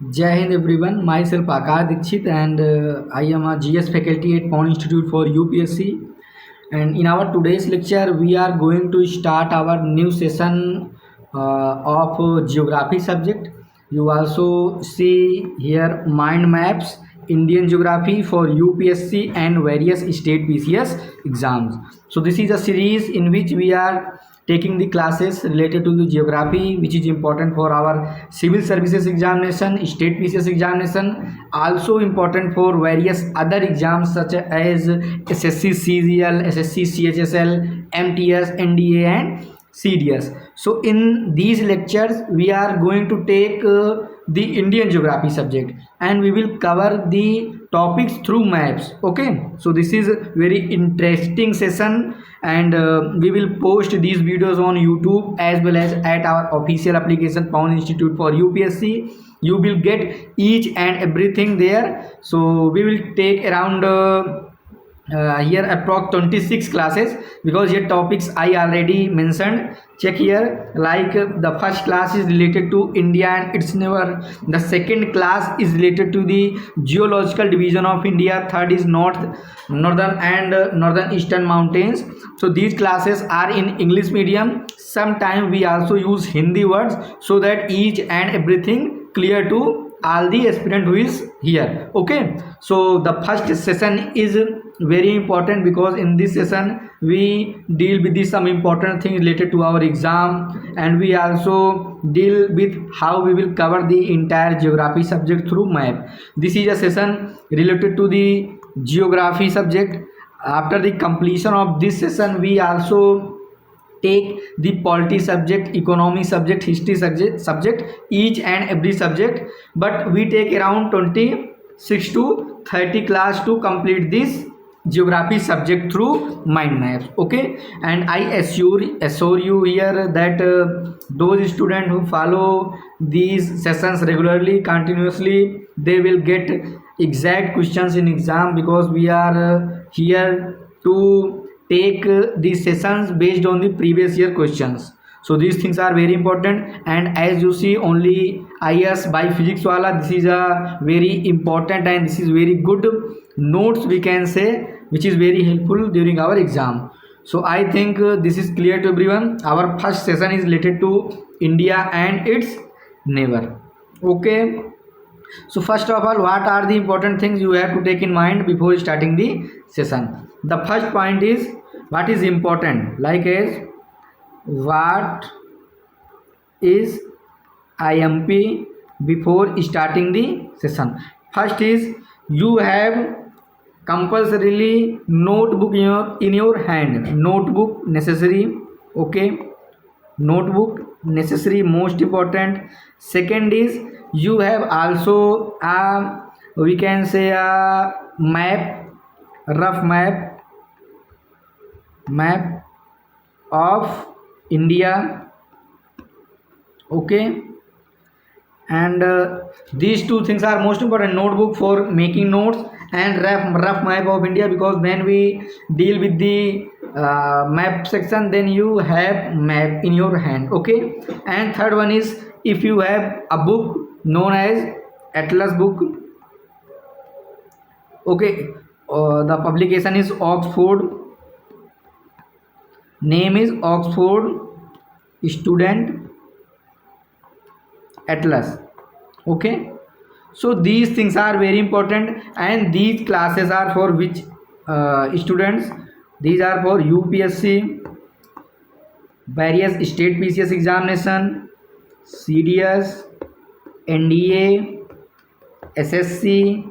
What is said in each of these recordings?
Jai Hind everyone, myself Akash Dixit and I am a GS faculty at Pawan Institute for UPSC, and in our today's lecture we are going to start our new session of geography subject. You also see here mind maps, Indian geography for UPSC and various state PCS exams. So this is a series in which we are taking the classes related to the geography, which is important for our civil services examination, state PCS examination, also important for various other exams such as SSC CGL, SSC CHSL, MTS, NDA and CDS. So in these lectures we are going to take the Indian geography subject and we will cover the topics through maps. Okay, so this is a very interesting session, and we will post these videos on YouTube as well as at our official application Pawan Institute for UPSC. You will get each and everything there. So we will take around here approx 26 classes, because here topics I already mentioned. Check here, like the first class is related to India and its neighbor, the second class is related to the geological division of India, third is northern and northern eastern mountains. So these classes are in English medium. Sometime we also use Hindi words, so that each and everything clear to all the aspirant who is here. Okay, so the first session is very important, because in this session we deal with some important things related to our exam, and we also deal with how we will cover the entire geography subject through map. This is a session related to the geography subject. After the completion of this session we also take the polity subject, economy subject, history subject, each and every subject, but we take around 26 to 30 class to complete this geography subject through mind maps. Okay, and I assure you here that those students who follow these sessions regularly, continuously, they will get exact questions in exam, because we are here to take these sessions based on the previous year questions. So these things are very important, and as you see only IS by physics wala, this is a very important and this is very good notes we can say, which is very helpful during our exam. So I think this is clear to everyone. Our first session is related to India and its neighbor. Okay, so first of all, what are the important things you have to take in mind before starting the session? The first point is what is important, like as what is IMP before starting the session. First is you have compulsorily notebook in your hand. Notebook necessary. Okay, notebook necessary, most important. Second is you have also a, we can say, a map, rough map of India. Okay, and these two things are most important: notebook for making notes and rough map of India, because when we deal with the map section, then you have map in your hand. Okay, and third one is if you have a book known as atlas book. Okay, the publication is Oxford, name is Oxford Student Atlas. Okay, so these things are very important, and these classes are for which students? These are for UPSC, various state PCS examination, CDS, NDA, SSC.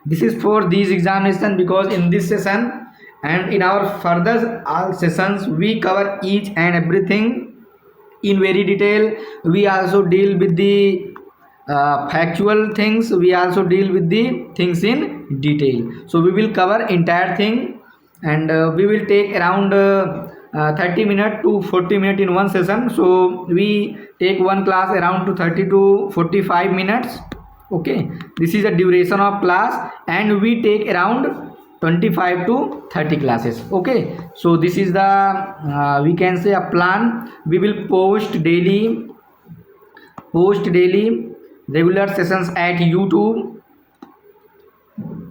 This is for these examinations, because in this session and in our further all sessions we cover each and everything in very detail. We also deal with the factual things, we also deal with the things in detail. So we will cover entire thing, and we will take around 30 minutes to 40 minutes in one session. So we take one class around to 30 to 45 minutes. Okay, this is the duration of class, and we take around 25 to 30 classes. Okay, so this is the we can say a plan. We will post daily regular sessions at YouTube,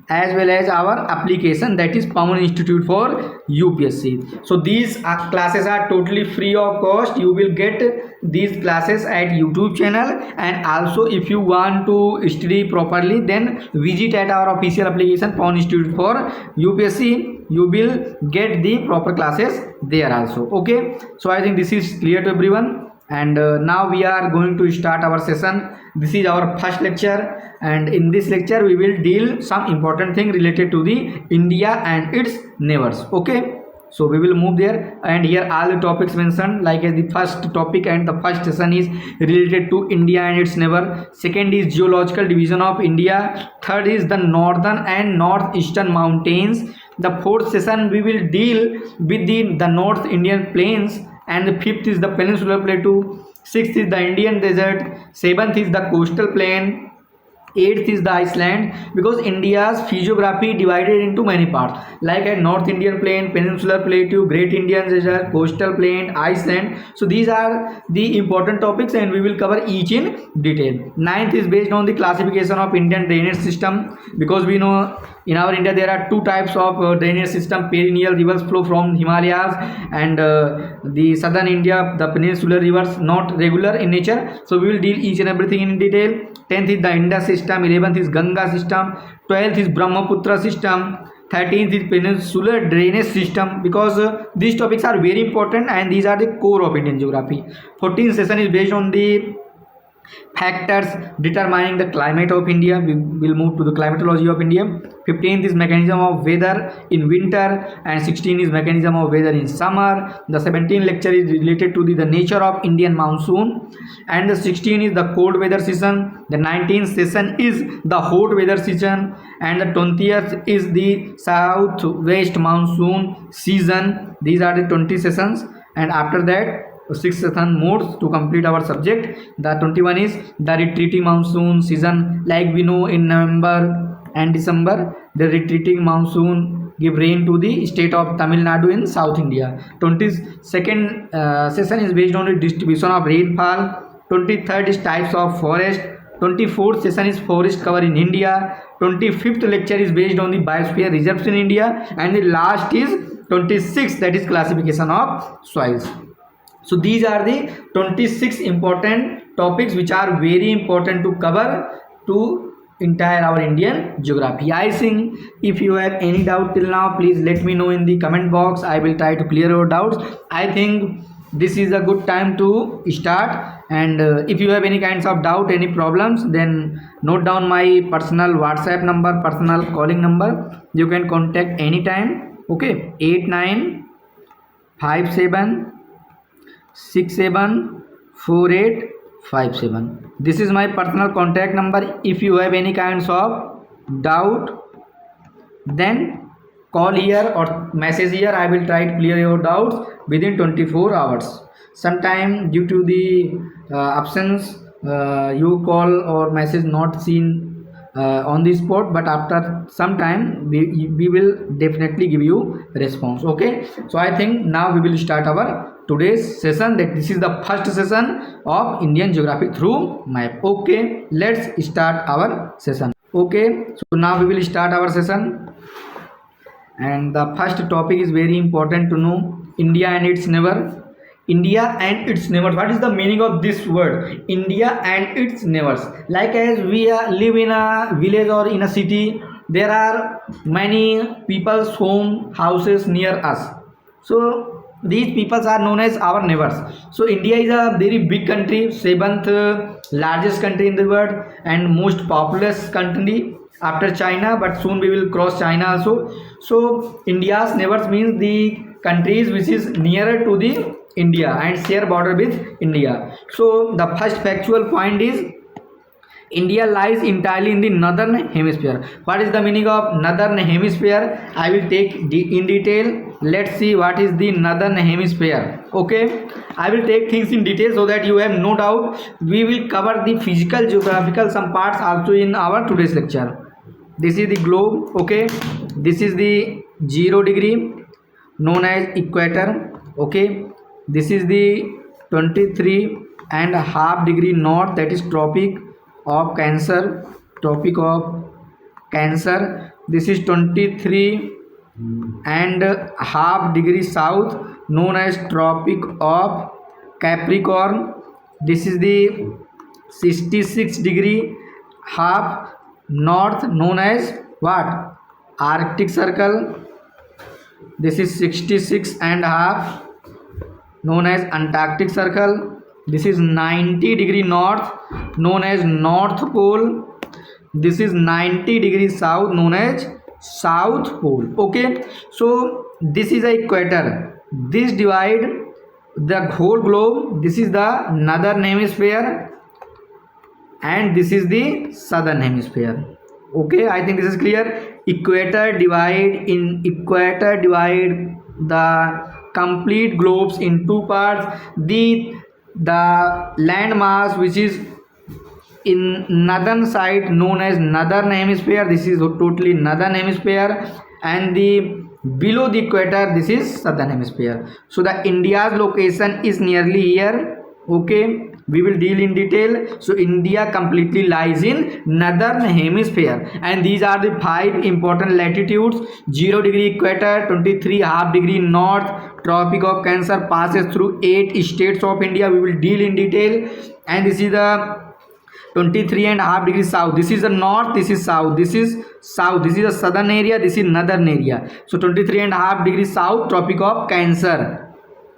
as well as our application, that is Pawan Institute for UPSC. So these classes are totally free of cost. You will get these classes at YouTube channel, and also if you want to study properly, then visit at our official application Pawan Institute for UPSC. You will get the proper classes there also. Okay, so I think this is clear to everyone, and now we are going to start our session. This is our first lecture, and in this lecture we will deal some important thing related to the India and its neighbors. Okay, so we will move there, and here all the topics mentioned, like as the first topic and the first session is related to India and its neighbor. Second is geological division of India. Third is the northern and northeastern mountains. The fourth session we will deal with the North Indian plains, and the fifth is the peninsular plateau. Sixth is the Indian desert. Seventh is the coastal plain. Eighth is the Iceland, because India's physiography divided into many parts, like a North Indian plain, peninsular plateau, Great Indian desert, coastal plain, Iceland. So these are the important topics, and we will cover each in detail. Ninth is based on the classification of Indian drainage system, because we know in our India there are two types of drainage system. Perennial rivers flow from Himalayas, and the southern India, the peninsular rivers, not regular in nature. So we will deal each and everything in detail. 10th is the Indus system. 11th is Ganga system. 12th is Brahmaputra system. 13th is peninsular drainage system, because these topics are very important, and these are the core of Indian geography. 14th session is based on the factors determining the climate of India. We will move to the climatology of India. 15th is mechanism of weather in winter, and 16th is mechanism of weather in summer. The 17th lecture is related to the nature of Indian monsoon, and the 16th is the cold weather season. The 19th session is the hot weather season, and the 20th is the southwest monsoon season. These are the 20 sessions, and after that 6 session modes to complete our subject. The 21 is the retreating monsoon season. Like we know, in November and December the retreating monsoon give rain to the state of Tamil Nadu in South India. 22nd session is based on the distribution of rainfall. 23rd is types of forest. 24th session is forest cover in India. 25th lecture is based on the biosphere reserves in India, and the last is 26th, that is classification of soils. So these are the 26 important topics which are very important to cover to entire our Indian geography. I think if you have any doubt till now, please let me know in the comment box. I will try to clear your doubts. I think this is a good time to start, and if you have any kinds of doubt, any problems, then note down my personal WhatsApp number, personal calling number. You can contact anytime. Okay, 8957674857. This is my personal contact number. If you have any kinds of doubt, then call here or message here. I will try to clear your doubts within 24 hours. Sometime due to the absence, you call or message not seen on the spot, but after some time we will definitely give you response. Okay, so I think now we will start our today's session. That this is the first session of Indian geography through map. Okay, let's start our session. Okay, so now we will start our session, and the first topic is very important to know: India and its neighbor. India and its neighbors. What is the meaning of this word, India and its neighbors? Like as we live in a village or in a city, there are many people's home houses near us. So these peoples are known as our neighbors. So India is a very big country, seventh largest country in the world, and most populous country after China, but soon we will cross China also. So India's neighbors means the countries which is nearer to the India and share border with India. So the first factual point is India lies entirely in the northern hemisphere. What is the meaning of northern hemisphere? I will take in detail. Let's see what is the northern hemisphere. Okay, I will take things in detail so that you have no doubt. We will cover the physical, geographical some parts also in our today's lecture. This is the globe. Okay, this is the 0 degree known as equator. Okay, this is the 23.5 degree north, that is tropic. of Cancer, Tropic of Cancer. This is 23.5 degrees south, known as Tropic of Capricorn. This is the 66 half north, known as what? Arctic Circle. This is 66.5, known as Antarctic Circle. This is 90 north, known as North Pole. This is 90 south, known as South Pole. Okay, so this is the equator. This divide the whole globe. This is the northern hemisphere and this is the southern hemisphere. Okay, I think this is clear. Equator divide the complete globes in two parts. The land mass which is in northern side, known as northern hemisphere. This is totally northern hemisphere, and the below the equator, this is southern hemisphere. So the India's location is nearly here. Okay, we will deal in detail. So India completely lies in northern hemisphere, and these are the 5 important latitudes: 0 degree equator, 23.5 degree north, Tropic of Cancer passes through 8 states of India. We will deal in detail. And this is the 23.5 degrees south. This is the north, this is south, this is south, this is the southern area, this is northern area. So 23.5 degrees south, Tropic of Cancer.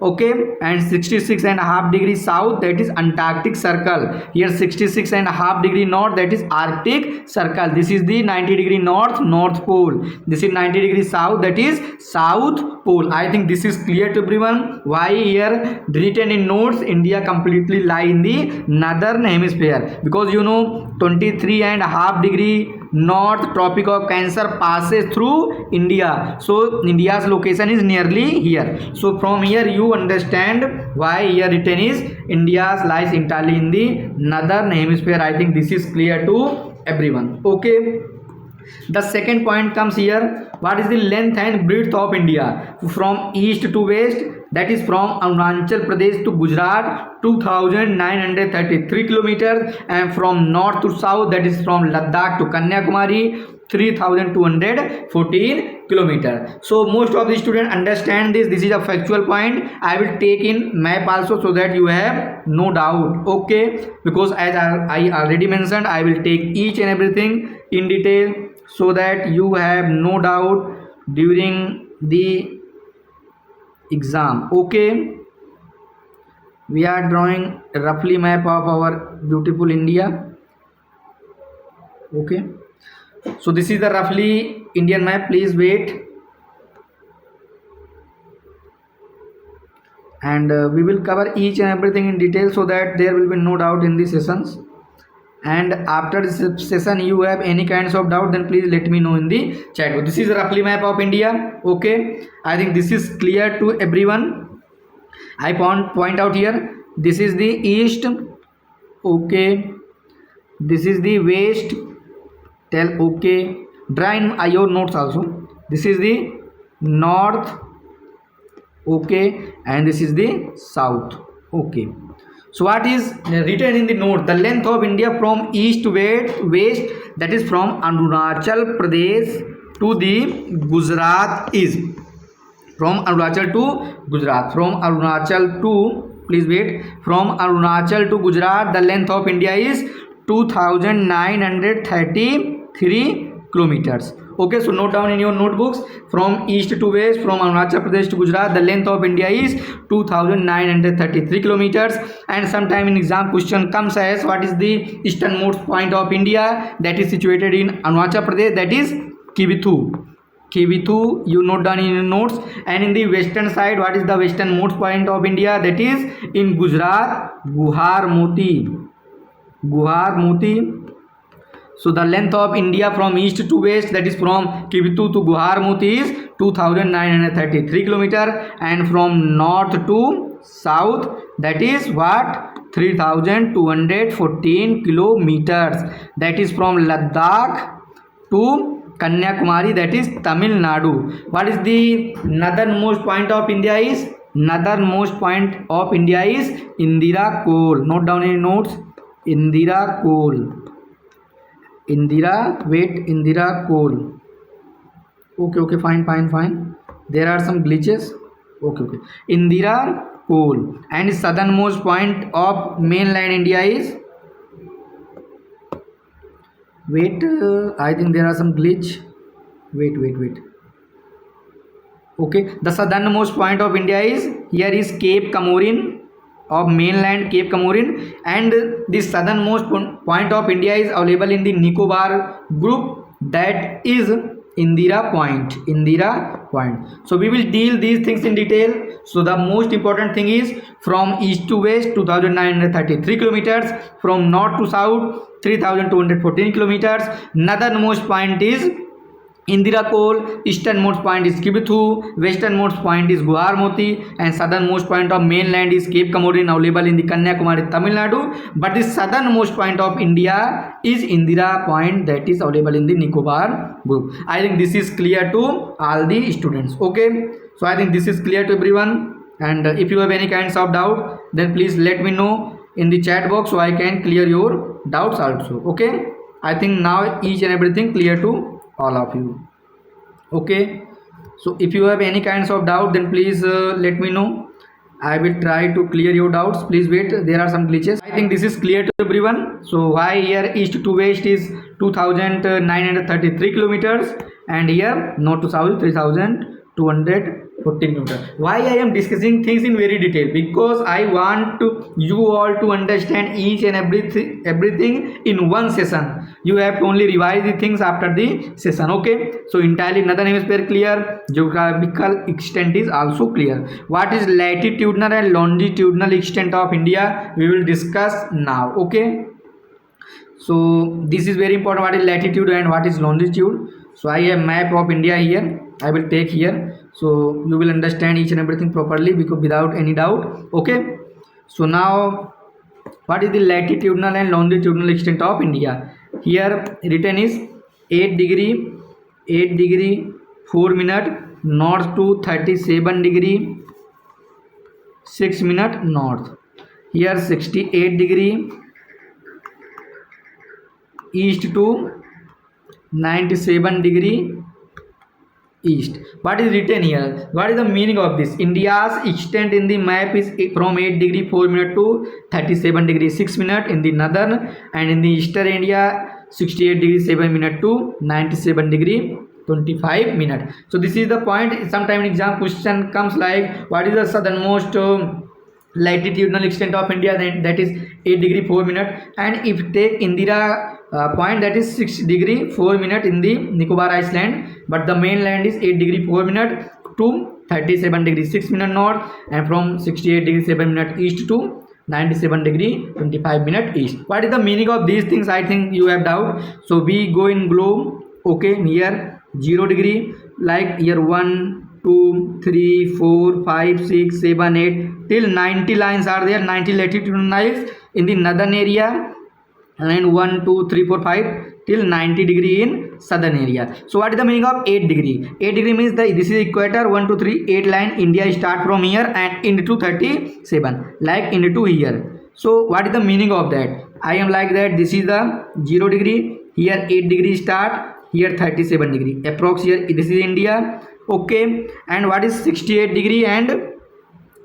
Okay, and 66.5 degrees south, that is Antarctic Circle. Here 66.5 degree north, that is Arctic Circle. This is the 90 north, North Pole. This is 90 degrees south, that is South Pole. I think this is clear to everyone. Why here written in notes, India completely lie in the northern hemisphere, because you know 23.5 degree north, Tropic of Cancer passes through India. So India's location is nearly here. So from here you understand why here written is India's lies entirely in the northern hemisphere. I think this is clear to everyone. Okay, the second point comes here. What is the length and breadth of India? From east to west, that is from Arunachal Pradesh to Gujarat, 2933 kilometers, and from north to south, that is from Ladakh to Kanyakumari, 3214 kilometers. So most of the students understand this. This is a factual point. I will take in map also, so that you have no doubt. Okay, because as I already mentioned, I will take each and everything in detail, so that you have no doubt during the exam. Okay, we are drawing a roughly map of our beautiful India. Okay, so this is the roughly Indian map. Please wait, and we will cover each and everything in detail, so that there will be no doubt in these sessions. And after this session you have any kinds of doubt, then please let me know in the chat box. This is a roughly map of India. Okay, I think this is clear to everyone. I point out here, this is the east. Okay, this is the west. Tell okay, draw in your notes also. This is the north. Okay, and this is the south. Okay, so what is written in the note? The length of India from east to west, that is from Arunachal Pradesh to the Gujarat, is from Arunachal to Gujarat. From Arunachal to, please wait, from Arunachal to Gujarat, the length of India is 2933 kilometers. Okay, so note down in your notebooks. From east to west, from Arunachal Pradesh to Gujarat, the length of India is 2933 kilometers. And sometime in exam question comes as, what is the easternmost point of India? That is situated in Arunachal Pradesh, that is Kivithu. Kivithu, you note down in your notes. And in the western side, what is the westernmost point of India? That is in Gujarat, Guharmoti. So the length of India from east to west, that is from Kivithu to Guharmoti, is 2933 kilometers, and from north to south, that is what? 3214 kilometers. That is from Ladakh to Kanyakumari, that is Tamil Nadu. What is the northernmost point of India is? Northernmost point of India is Indira Col. Note down in notes, Indira Col. Indira coal. Okay, fine. There are some glitches. Okay. Indira coal. And southernmost point of mainland India is. Wait, I think there are some glitch. Wait. Okay, the southernmost point of India is Cape Comorin of mainland Cape Comorin, and the southernmost point of India is available in the Nicobar group, that is Indira Point. So we will deal these things in detail. So the most important thing is from east to west 2933 kilometers, from north to south 3214 kilometers. Northernmost point is Indira Coal, easternmost point is Kibithu, westernmost point is Guharmoti, and southernmost point of mainland is Cape Comorin, available in the Kanyakumari, Tamil Nadu. But the southernmost point of India is Indira Point, that is available in the Nicobar group. I think this is clear to all the students. Okay, so I think this is clear to everyone. And if you have any kinds of doubt, then please let me know in the chat box so I can clear your doubts also. Okay, I think now each and everything clear to all of you. Okay, so if you have any kinds of doubt, then please let me know. I will try to clear your doubts. Please wait, there are some glitches. I think this is clear to everyone. So why here east to west is 2933 kilometers, and here north to south 3214 kilometers. Why I am discussing things in very detail? Because I want you all to understand each and everything in one session. You have to only revise the things after the session. Okay, so entirely northern hemisphere clear, geographical extent is also clear. What is latitudinal and longitudinal extent of India, we will discuss now. Okay, so this is very important, what is latitude and what is longitude. So I have map of India here, I will take here, so you will understand each and everything properly, because without any doubt. Okay, so now what is the latitudinal and longitudinal extent of India? Here written is 8 degree 4 minute north to 37 degree 6 minute north. Here 68 degree east to 97 degree east. What is written here? What is the meaning of this? India's extent in the map is from 8 degree 4 minute to 37 degree 6 minute in the northern, and in the eastern India 68 degree 7 minute to 97 degree 25 minute. So this is the point. Sometime in exam question comes like, what is the southernmost latitudinal extent of India? Then that is 8 degree 4 minute, and if take Indira point, that is 6 degree 4 minute in the Nicobar Island, but the mainland is 8 degree 4 minute to 37 degree 6 minute north, and from 68 degree 7 minute east to 97 degree 25 minute east. What is the meaning of these things? I think you have doubt. So we go in globe. Okay, here 0 degree, like here 1 2 3 4 5 6 7 8 till 90 lines are there, 90 latitudinal lines in the northern area, and 1 2 3 4 5 till 90 degree in southern area. So what is the meaning of 8 degree? 8 degree means this is equator, 1 2 3 8 line, India start from here and into 37, like into here. So what is the meaning of that? I am like that, this is the 0 degree, here 8 degree start, here 37 degree approx, here this is India. Okay, and what is 68 degree and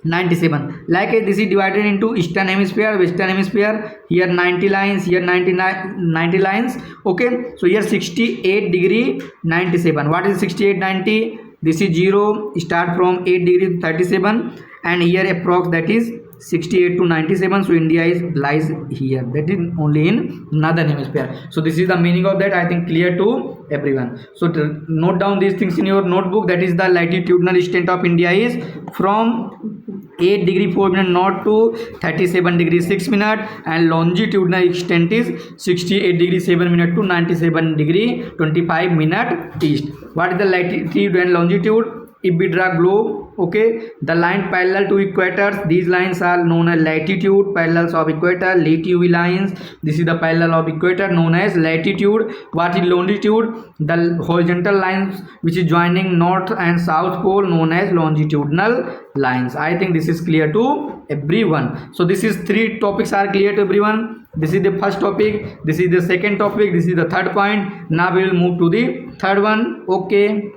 97, like this is divided into eastern hemisphere, western hemisphere. Here 90 lines, here 90 lines. Okay, so here 68 degree 97. What is 68 90? This is 0 start from 8 degree to 37, and here approx, that is 68 to 97. So India lies here, that is only in northern hemisphere. So this is the meaning of that. I think clear to everyone. So to note down these things in your notebook. That is the latitudinal extent of India is from 8 degree 4 minute north to 37 degree 6 minute, and longitudinal extent is 68 degree 7 minute to 97 degree 25 minute east. What is the latitude and longitude? If we draw globe, okay, the line parallel to equators, these lines are known as latitude, parallels of equator, lat UV lines. This is the parallel of equator known as latitude. What is longitude? The horizontal lines which is joining north and south pole known as longitudinal lines. I think this is clear to everyone. So this is 3 topics are clear to everyone. This is the first topic, this is the second topic, this is the third point. Now we will move to the third one. Okay,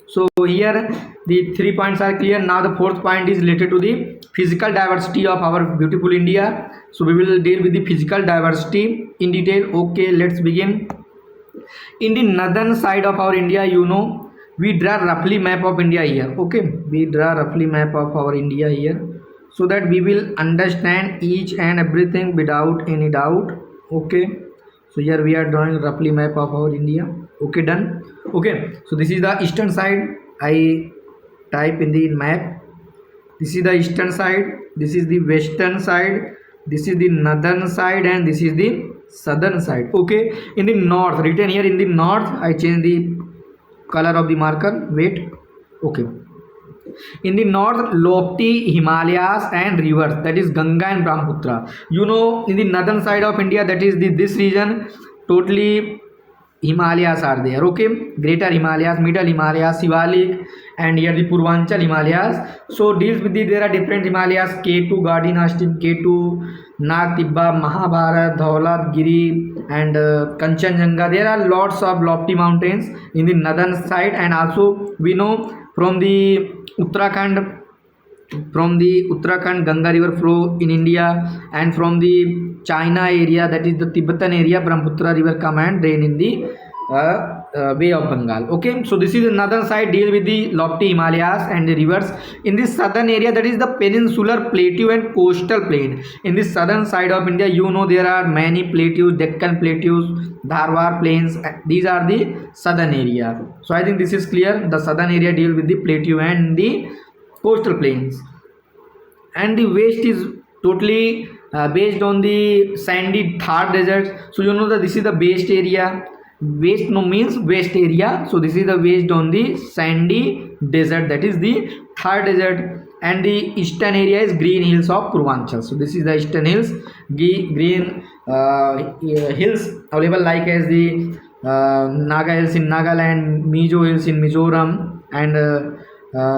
so here the 3 points are clear. Now the fourth point is related to the physical diversity of our beautiful India. So we will deal with the physical diversity in detail. Okay, let's begin. In the northern side of our India, you know, we draw roughly map of India here. Okay, we draw roughly map of our India here, so that we will understand each and everything without any doubt. Okay, so here we are drawing roughly map of our India. Okay, done. Okay, so this is the eastern side. I type in the map. This is the eastern side, this is the western side, this is the northern side, and this is the southern side. Okay, in the north, written here in the north, I change the color of the marker. Wait. Okay, in the north, lofty Himalayas and rivers, that is Ganga and Brahmaputra. You know, in the northern side of India, that is this region, totally Himalayas are there. Okay, greater Himalayas, middle Himalayas, Shivalik, and here the Purvanchal Himalayas. So deals with there are different Himalayas: K2, Garden Austin, K2, Nag Tibba, Mahabharat, Dhaulat Giri, and Kanchenjunga. There are lots of lofty mountains in the northern side, and also we know from the Uttarakhand, Ganga river flow in India, and from the China area, that is the Tibetan area, Brahmaputra river come and drain in the Bay of Bengal. Okay, so this is the northern side, deal with the lofty Himalayas and the rivers. In the southern area, that is the peninsular plateau and coastal plain. In the southern side of India, you know, there are many plateaus: Deccan plateaus, Dharwar plains. These are the southern area. So I think this is clear. The southern area deal with the plateau and the coastal plains, and the west is totally based on the sandy Thar desert. So you know that this is the west area. West no means west area. So this is the based on the sandy desert, that is the Thar desert, and the eastern area is green hills of Purvanchal. So this is the eastern hills, green hills available, like as the Naga hills in Nagaland, Mizo hills in Mizoram, and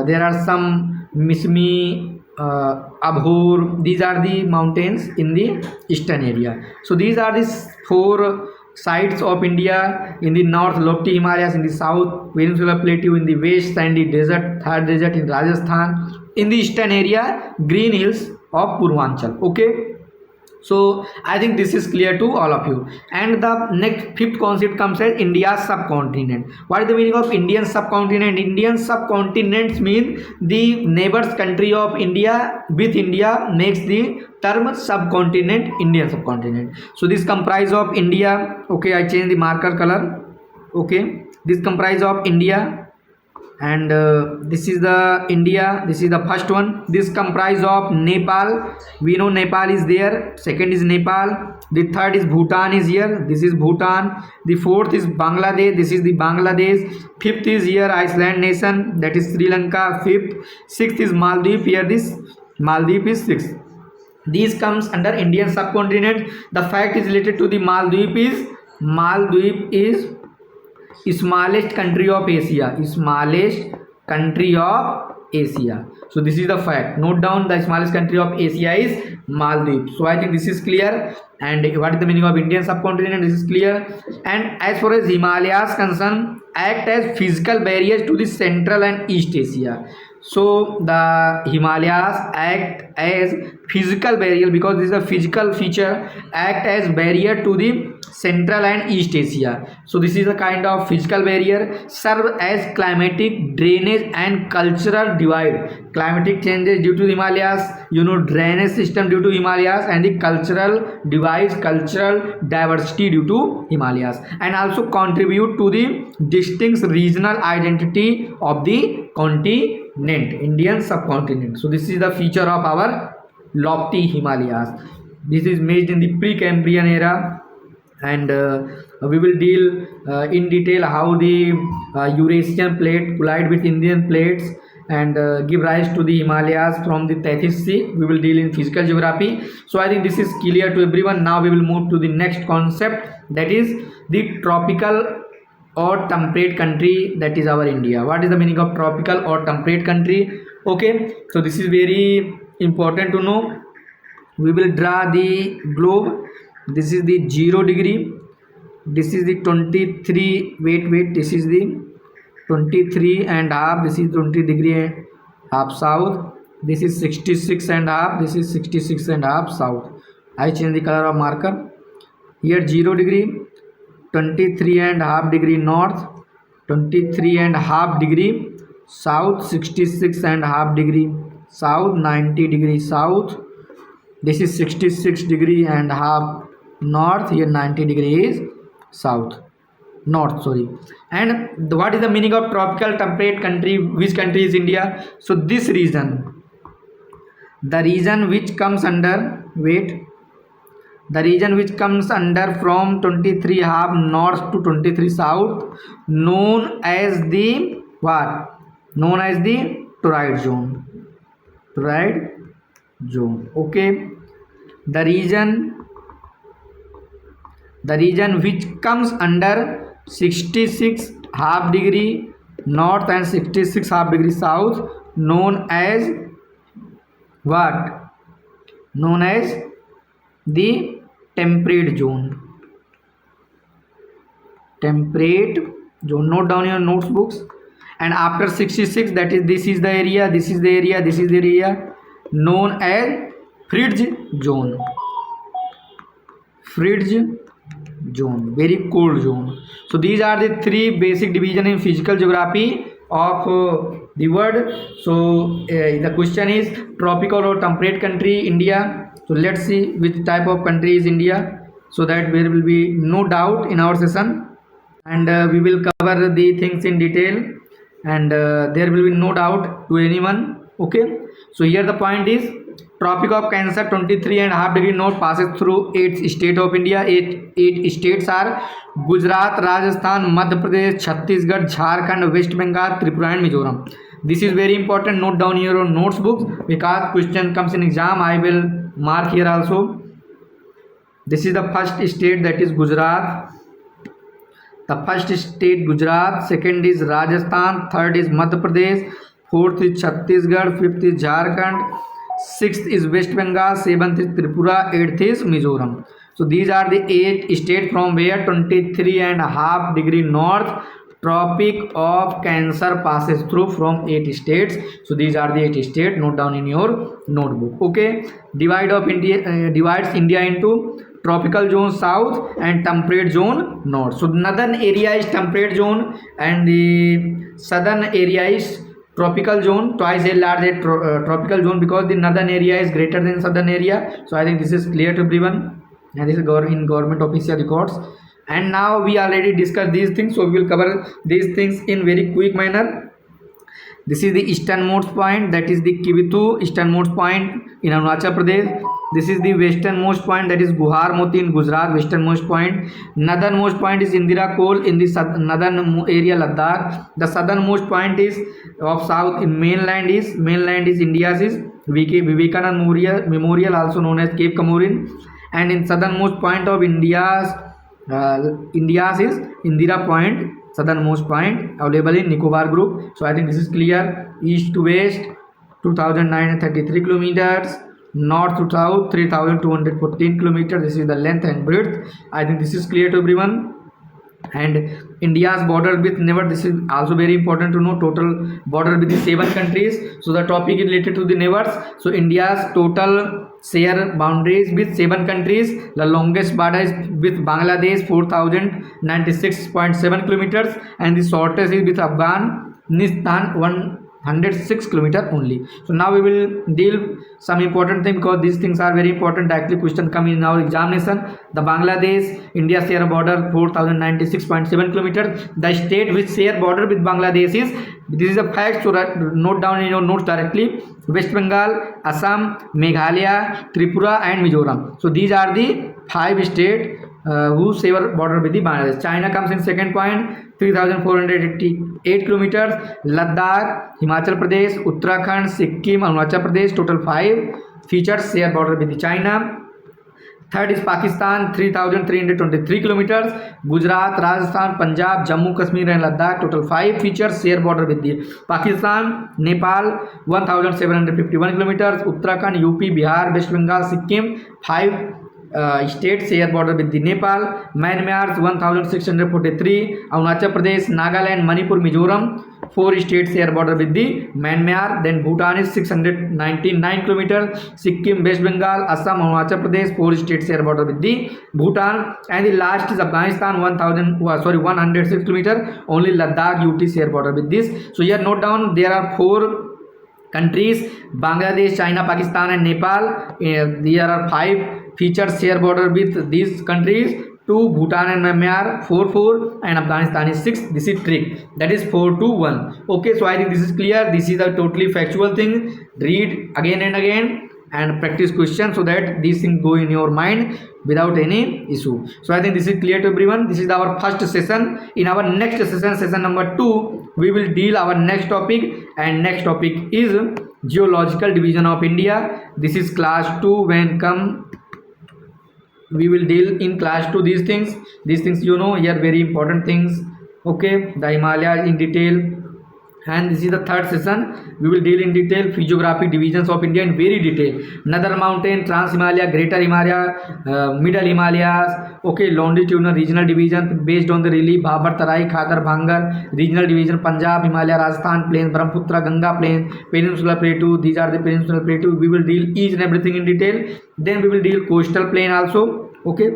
there are some Mismi, Abhor. These are the mountains in the eastern area. So these are the 4 sides of India. In the north, lofty Himalayas; in the south, peninsular plateau; in the west, sandy desert, Thar desert in Rajasthan; in the eastern area, green hills of Purvanchal. Okay, so I think this is clear to all of you. And the next 5th concept comes as India's subcontinent. What is the meaning of Indian subcontinent? Indian subcontinents mean the neighbors country of India with India makes the term subcontinent, Indian subcontinent. So this comprise of India. Okay, I change the marker color. Okay, this comprise of India, and this is the India. This is the first one. This comprise of Nepal. We know Nepal is there. Second is Nepal. The third is Bhutan is here. This is Bhutan. The fourth is Bangladesh. This is the Bangladesh. Fifth is here Iceland nation, that is Sri Lanka. Fifth. Sixth is Maldives. Here this Maldives is sixth. These comes under Indian subcontinent. The fact is related to the Maldives is smallest country of Asia. Smallest country of Asia. So this is the fact. Note down, the smallest country of Asia is Maldives. So I think this is clear. And what is the meaning of Indian subcontinent? This is clear. And as far as Himalayas concerned, act as physical barriers to the Central and East Asia. So the Himalayas act as physical barrier, because this is a physical feature, act as barrier to the Central and East Asia. So this is a kind of physical barrier, serve as climatic drainage and cultural divide. Climatic changes due to Himalayas, you know, drainage system due to Himalayas, and the cultural divides, cultural diversity due to Himalayas, and also contribute to the distinct regional identity of the continent, Indian subcontinent. So this is the feature of our lofty Himalayas. This is made in the Precambrian era, and we will deal in detail how the Eurasian plate collide with Indian plates and give rise to the Himalayas from the Tethys Sea. We will deal in physical geography. So I think this is clear to everyone. Now we will move to the next concept, that is the tropical or temperate country, that is our India. What is the meaning of tropical or temperate country? Okay, so this is very important to know. We will draw the globe, this is the 0 degree, this is the 23, wait, this is the 23 and half, this is 20 degree and half south, this is 66 and half, this is 66 and half south. I change the color of marker. Here 0 degree, 23 and half degree north, 23 and half degree south, 66 and half degree south, 90 degree south. This is 66 degree and half north, here 90 degree is south, north, sorry. And what is the meaning of tropical temperate country? Which country is India? So this region, the region which comes under, the region which comes under from 23 half north to 23 south, known as the what? Known as the torrid zone. Torrid zone. Okay. The region which comes under 66 half degree north and 66 half degree south, known as what? Known as the temperate zone. Temperate zone. Note down your notes books. And after 66, that is, this is the area, this is the area, this is the area, known as frigid zone. Frigid zone, very cold zone. So these are the three basic division in physical geography of the word. So the question is tropical or temperate country India. So let's see which type of country is India, so that there will be no doubt in our session, and we will cover the things in detail, and there will be no doubt to anyone. Okay, so here the point is Tropic of Cancer, 23 and half degree north, passes through 8 states of India. Eight states are Gujarat, Rajasthan, Madhya Pradesh, Chhattisgarh, Jharkhand, West Bengal, Tripura and Mizoram. This is very important. Note down your notes books, because question comes in exam. I will mark here also. This is the first state, that is Gujarat. The first state Gujarat, second is Rajasthan, third is Madhya Pradesh, fourth is Chhattisgarh, fifth is Jharkhand, sixth is West Bengal, seventh is Tripura, eighth is Mizoram. So these are the 8 states from where 23 and a half degree north Tropic of Cancer passes through, from 8 states. So these are the 8 states. Note down in your notebook. Okay, divides India into tropical zone south and temperate zone north. So northern area is temperate zone and the southern area is tropical zone, twice as large as tropical zone, because the northern area is greater than southern area. So I think this is clear to everyone, and this is in government official records. And now we already discussed these things, so we will cover these things in very quick manner. This is the easternmost point, that is the Kibitu easternmost point in Arunachal Pradesh. This is the westernmost point, that is Guhar Moti in Gujarat, westernmost point. Northernmost point is Indira Kol in the northern area Ladakh. The southernmost point is of south in mainland is India's is Vivekanand Memorial, also known as Cape Comorin. And in southernmost point of India's is Indira Point, southernmost point available in Nicobar group. So I think this is clear. East to west 2933 kilometers, north to south 3214 kilometers. This is the length and breadth. I think this is clear to everyone. And India's border with neighbor, this is also very important to know. Total border with the 7 countries. So the topic is related to the neighbors. So India's total share boundaries with 7 countries. The longest border is with Bangladesh, 4096.7 kilometers, and the shortest is with Afghanistan, 106 kilometers only. So now we will deal some important thing, because these things are very important. Actually question come in our examination. The Bangladesh India share border 4096.7 kilometers. The state which share border with Bangladesh is, this is a fact, so note down in your notes directly: West Bengal, Assam, Meghalaya, Tripura and Mizoram. So these are the 5 states who share border with the Bangladesh. China comes in second point, 3488 kilometers. Ladakh, Himachal Pradesh, Uttarakhand, Sikkim, Arunachal Pradesh, total 5 features share border with the China. Third is Pakistan, 3323 kilometers. Gujarat, Rajasthan, Punjab, Jammu Kashmir and Ladakh, total 5 features share border with the Pakistan. Nepal, 1751 kilometers. Uttarakhand, UP, Bihar, West Bengal, Sikkim, 5 states share border with the Nepal. Myanmar's 1643. Arunachal Pradesh, Nagaland, Manipur, Mizoram. 4 states share border with the Myanmar. Then Bhutan is 699 kilometers. Sikkim, West Bengal, Assam, Arunachal Pradesh. 4 states share border with the Bhutan. And the last is Afghanistan, 106 kilometers. Only Ladakh, UT share border with this. So here note down there are 4 countries: Bangladesh, China, Pakistan and Nepal. There are 5 features share border with these countries. 2 Bhutan and Myanmar, 4 and Afghanistan is 6. This is trick, that is 4-1. Okay, so I think this is clear. This is a totally factual thing. Read again and again and practice questions so that these things go in your mind without any issue. So I think this is clear to everyone. This is our first session. In our next session, session number 2, we will deal our next topic, and next topic is geological division of India. This is class 2. When come, we will deal in class 2 these things. These things you know here, very important things. Okay, the Himalayas in detail. And this is the third session. We will deal in detail physiographic divisions of India in very detail. Northern Mountain, Trans Himalaya, Greater Himalaya, Middle Himalayas. Okay, longitudinal regional division based on the relief: Bhabar, Tarai, Khadar, Bhangar. Regional division: Punjab, Himalaya, Rajasthan Plain, Brahmaputra, Ganga Plain, Peninsular Plateau. These are the Peninsular Plateau. We will deal each and everything in detail. Then we will deal coastal plain also. Okay,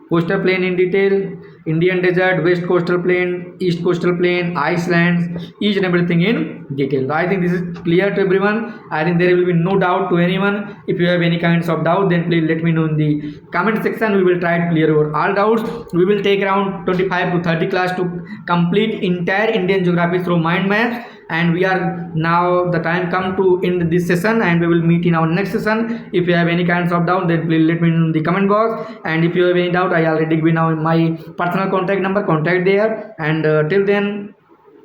coastal plain in detail. Indian desert, west coastal plain, east coastal plain, icelands, each and everything in detail. I think this is clear to everyone. I think there will be no doubt to anyone. If you have any kinds of doubt, then please let me know in the comment section. We will try to clear over all doubts. We will take around 25 to 30 class to complete entire Indian geography through mind maps. And we are now the time come to end this session, and we will meet in our next session. If you have any kinds of doubt, then please let me know in the comment box. And if you have any doubt, I already give now my personal contact number, contact there. And till then,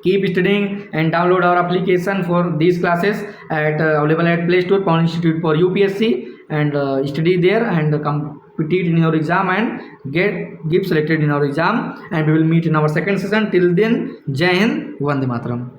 keep studying and download our application for these classes at available at Play Store, Pawan Institute for UPSC, and study there and compete in your exam and get selected in our exam. And we will meet in our second session. Till then, Jai Hind, Vande Mataram.